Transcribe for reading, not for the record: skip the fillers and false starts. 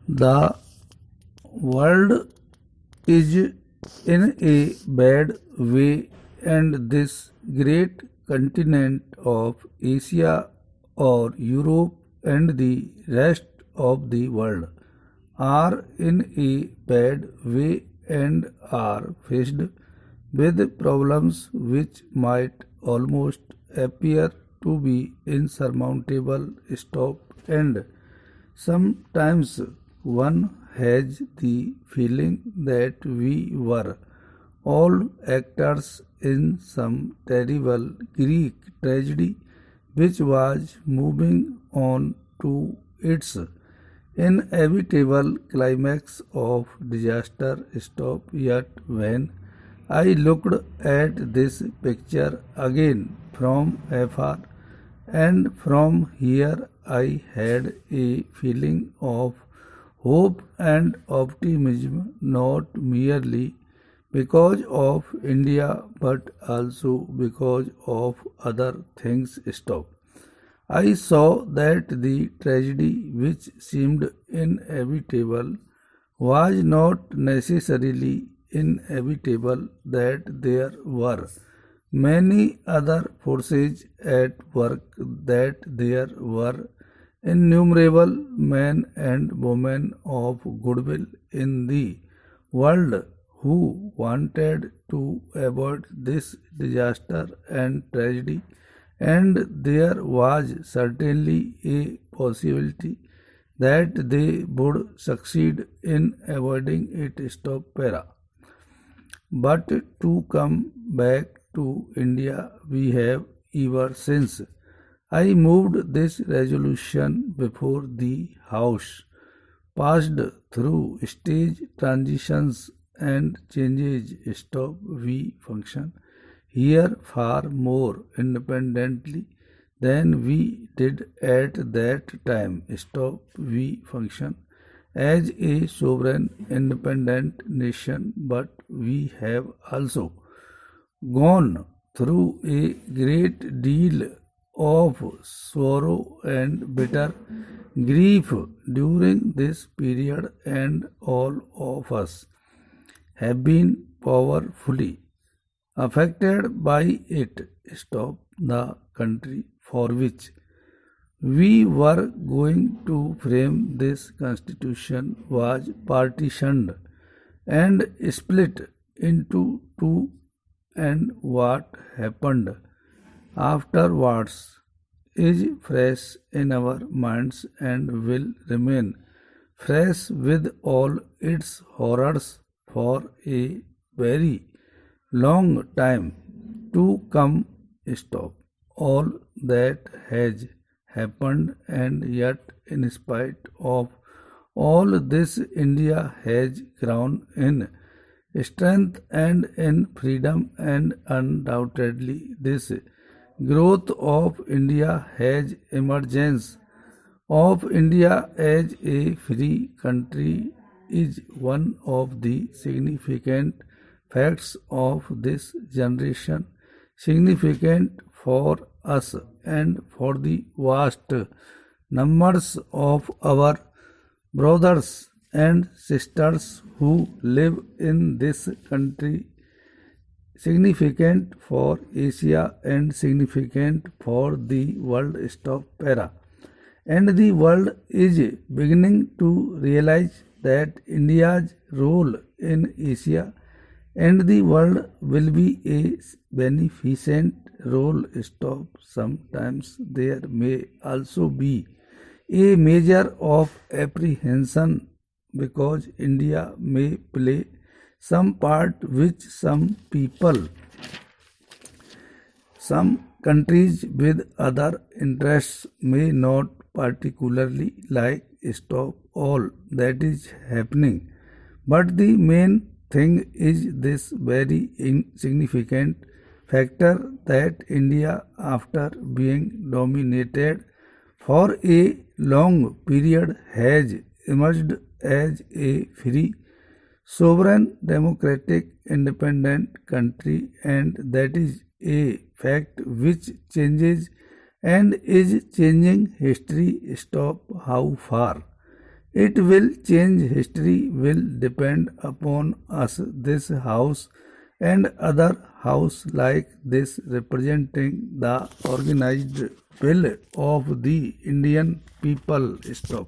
The world is in a bad way, and this great continent of Asia or Europe and the rest of the world are in a bad way and are faced with problems which might almost appear to be insurmountable. Stop and sometimes one has the feeling that we were all actors in some terrible Greek tragedy which was moving on to its inevitable climax of disaster. Stop yet when I looked at this picture again from afar, and from here I had a feeling of hope and optimism, not merely because of India but also because of other things. Stop. I saw that the tragedy which seemed inevitable was not necessarily inevitable, that there were many other forces at work, that there were innumerable men and women of goodwill in the world who wanted to avoid this disaster and tragedy, and there was certainly a possibility that they would succeed in avoiding it. Stop para. But to come back to India, we have ever since I moved this resolution before the House, passed through stage transitions and changes. Stop. We function here far more independently than we did at that time. Stop. We function as a sovereign independent nation, but we have also gone through a great deal of sorrow and bitter grief during this period, and all of us have been powerfully affected by it. Stop. The country for which we were going to frame this constitution was partitioned and split into two, and what happened afterwards is fresh in our minds and will remain fresh with all its horrors for a very long time to come. Stop. All that has happened, and yet, in spite of all this, India has grown in strength and in freedom, and undoubtedly, this growth of India has emergence of India as a free country is one of the significant facts of this generation, significant for us and for the vast numbers of our brothers and sisters who live in this country, significant for Asia and significant for the world. Stop para. And the world is beginning to realize that India's role in Asia and the world will be a beneficent role. Stop. Sometimes there may also be a measure of apprehension because India may play some part which some people, some countries with other interests may not particularly like. Stop. All that is happening. But the main thing is this very insignificant factor that India, after being dominated for a long period, has emerged as a free, sovereign, democratic, independent country, and that is a fact which changes and is changing history. Stop. How far It will change. History will depend upon us. This house and other house like this representing the organized will of the Indian people. Stop.